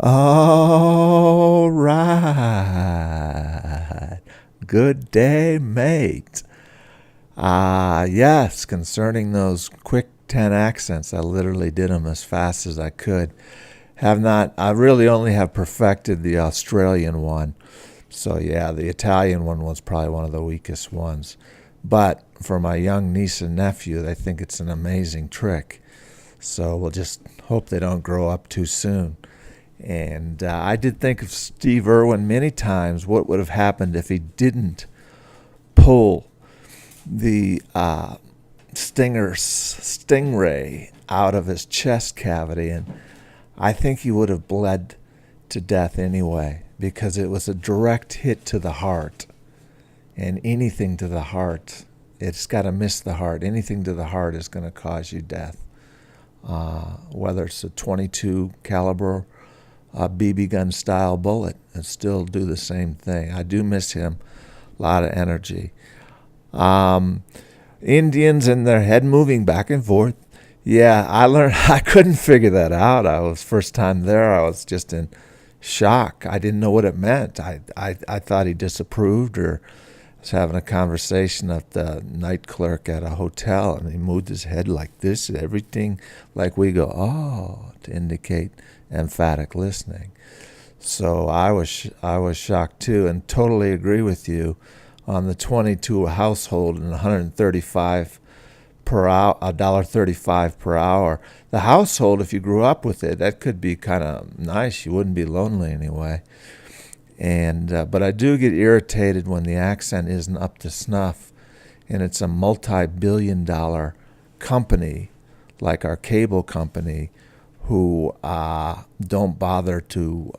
All right. Good day, mate. Yes, concerning those quick 10 accents, I literally did them as fast as I could. I really only have perfected the Australian one. So, yeah, the Italian one was probably one of the weakest ones. But for my young niece and nephew, they think it's an amazing trick. So we'll just hope they don't grow up too soon. And I did think of Steve Irwin many times. What would have happened if he didn't pull the stingray out of his chest cavity? And I think he would have bled to death anyway, because it was a direct hit to the heart. And anything to the heart, it's got to miss the heart. Anything to the heart is going to cause you death. Whether it's a 22 caliber BB gun style bullet, and still do the same thing. I do miss him. A lot of energy. Indians and their head moving back and forth. Yeah, I couldn't figure that out. First time there, I was just in shock. I didn't know what it meant. I thought he disapproved, or was having a conversation with the night clerk at a hotel, and he moved his head like this, everything like we go, oh, to indicate emphatic listening. So I was shocked too, and totally agree with you on the 22 household and 135 per hour, $1.35 per hour. The household, if you grew up with it, that could be kind of nice. You wouldn't be lonely anyway. And but I do get irritated when the accent isn't up to snuff, and it's a multi-billion-dollar company like our cable company, who don't bother to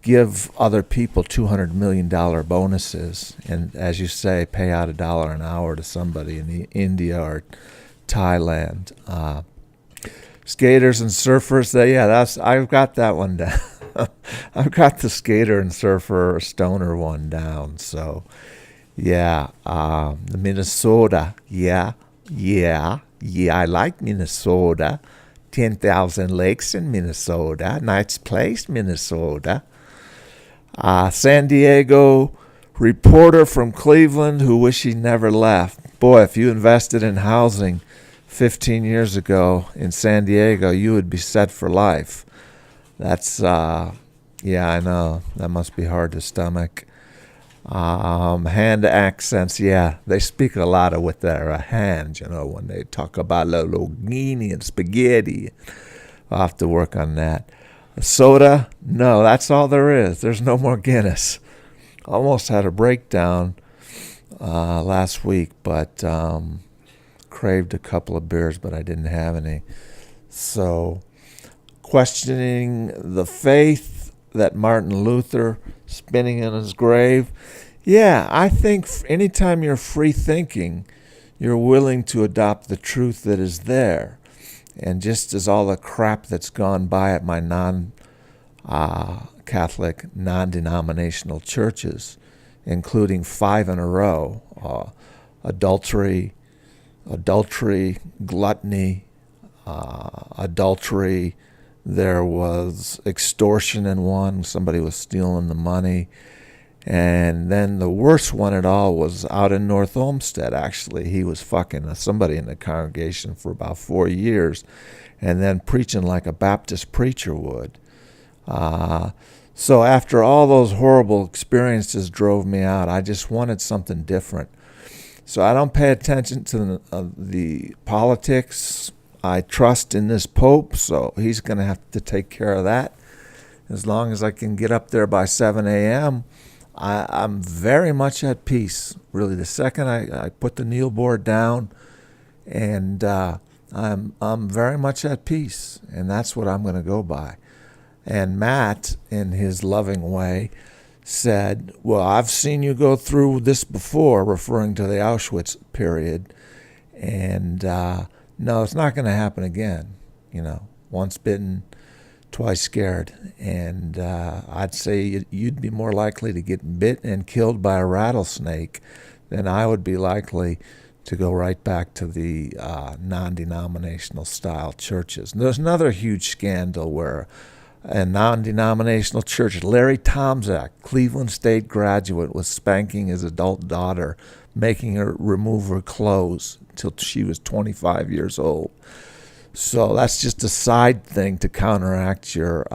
give other people $200 million bonuses, and, as you say, pay out $1 an hour to somebody in India or Thailand. Skaters and surfers, I've got that one down. I've got the skater and surfer stoner one down. So, yeah, the Minnesota, yeah, I like Minnesota. 10,000 lakes in Minnesota. Nice place, Minnesota. San Diego reporter from Cleveland who wish he never left. Boy, if you invested in housing 15 years ago in San Diego, you would be set for life. That's, yeah, I know. That must be hard to stomach. Hand accents, yeah, they speak a lot of with their hands, when they talk about linguine and spaghetti. I'll have to work on that. Soda, no, that's all there is. There's no more Guinness. Almost had a breakdown last week, but craved a couple of beers, but I didn't have any. So, questioning the faith that Martin Luther spinning in his grave. Yeah, I think anytime you're free thinking, you're willing to adopt the truth that is there. And just as all the crap that's gone by at my non-Catholic, non-denominational churches, including 5 in a row, adultery, gluttony, adultery. There was extortion in one. Somebody was stealing the money. And then the worst one at all was out in North Olmsted, actually. He was fucking somebody in the congregation for about 4 years and then preaching like a Baptist preacher would. So after all those horrible experiences drove me out, I just wanted something different. So I don't pay attention to the politics. I trust in this Pope, so he's going to have to take care of that. As long as I can get up there by 7 a.m., I'm very much at peace. Really, the second I put the kneel board down, and I'm very much at peace, and that's what I'm going to go by. And Matt, in his loving way, said, well, I've seen you go through this before, referring to the Auschwitz period, and no, it's not going to happen again. Once bitten, twice scared. And I'd say you'd be more likely to get bit and killed by a rattlesnake than I would be likely to go right back to the non-denominational style churches. And there's another huge scandal where a non-denominational church. Larry Tomczak, Cleveland State graduate, was spanking his adult daughter, making her remove her clothes until she was 25 years old. So that's just a side thing to counteract your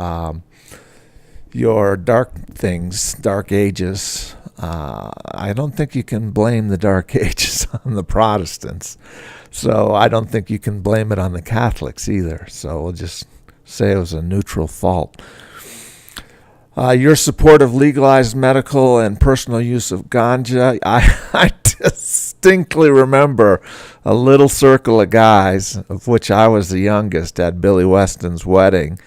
dark things, dark ages. I don't think you can blame the Dark Ages on the Protestants. So I don't think you can blame it on the Catholics either. So we'll just say it was a neutral fault. Your support of legalized medical and personal use of ganja. I distinctly remember a little circle of guys, of which I was the youngest, at Billy Weston's wedding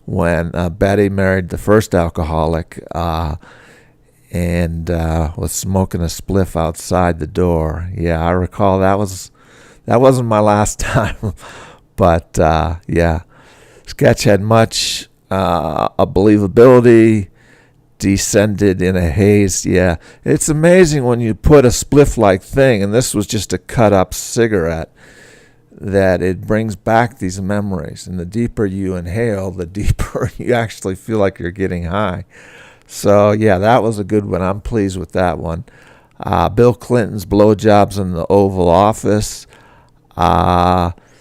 when Betty married the first alcoholic and was smoking a spliff outside the door. Yeah, I recall that wasn't my last time, but yeah. Sketch had much believability, descended in a haze. Yeah, it's amazing when you put a spliff-like thing, and this was just a cut-up cigarette, that it brings back these memories. And the deeper you inhale, the deeper you actually feel like you're getting high. So, yeah, that was a good one. I'm pleased with that one. Bill Clinton's blowjobs in the Oval Office.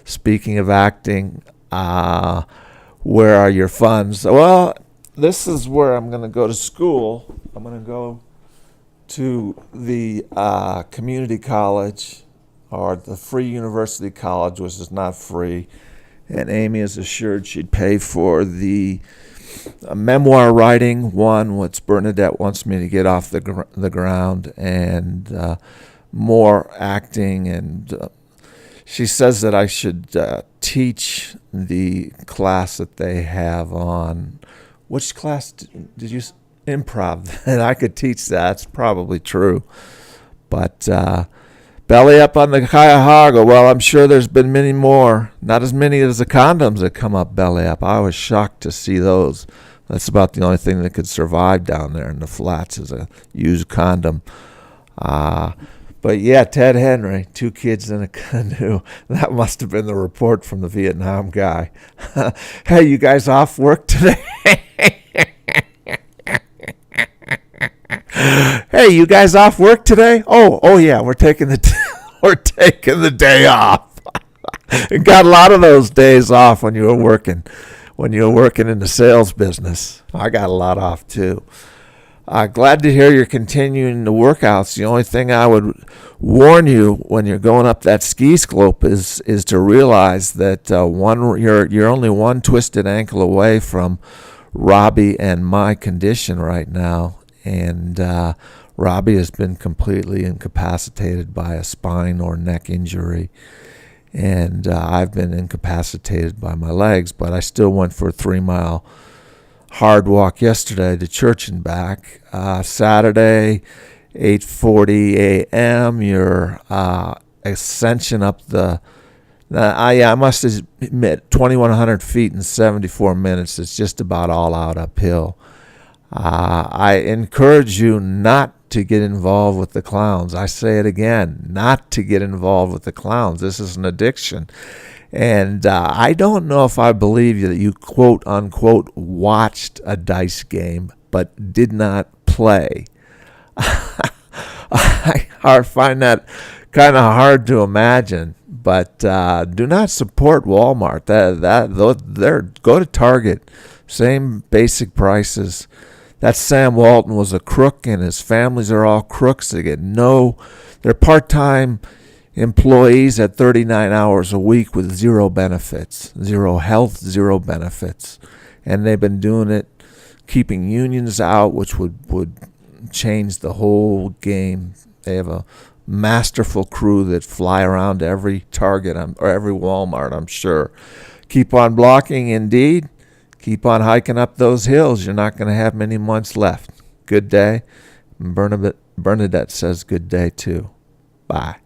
Speaking of acting, where are your funds? Well, this is where I'm going to go to school. I'm going to go to the community college, or the free university college, which is not free. And Amy is assured she'd pay for the memoir writing one, which Bernadette wants me to get off the ground, and more acting. And she says that I should teach the class that they have on, which class did you, improv, and I could teach that. It's probably true. But belly up on the Cuyahoga, well, I'm sure there's been many more. Not as many as the condoms that come up belly up. I was shocked to see those. That's about the only thing that could survive down there in the flats, is a used condom. But yeah, Ted Henry, 2 kids in a canoe. That must have been the report from the Vietnam guy. Hey, you guys off work today? Hey, you guys off work today? Oh yeah, we're taking the day off. You got a lot of those days off when you were working in the sales business. I got a lot off too. Glad to hear you're continuing the workouts. The only thing I would warn you when you're going up that ski slope is to realize that you're only one twisted ankle away from Robbie and my condition right now. And Robbie has been completely incapacitated by a spine or neck injury. And I've been incapacitated by my legs, but I still went for a 3-mile hard walk yesterday to church and back. Saturday, 8:40 a.m., your ascension up I must admit, 2,100 feet in 74 minutes. It's just about all out uphill. I encourage you not to get involved with the clowns. I say it again, not to get involved with the clowns. This is an addiction. And I don't know if I believe you that you, quote unquote, watched a dice game but did not play. I find that kind of hard to imagine. But do not support Walmart. Go to Target, same basic prices. That Sam Walton was a crook, and his families are all crooks. They're part-time employees at 39 hours a week with zero benefits, zero health, zero benefits. And they've been doing it, keeping unions out, which would change the whole game. They have a masterful crew that fly around to every Target or every Walmart, I'm sure. Keep on blocking, indeed. Keep on hiking up those hills. You're not going to have many months left. Good day. Bernadette says good day, too. Bye.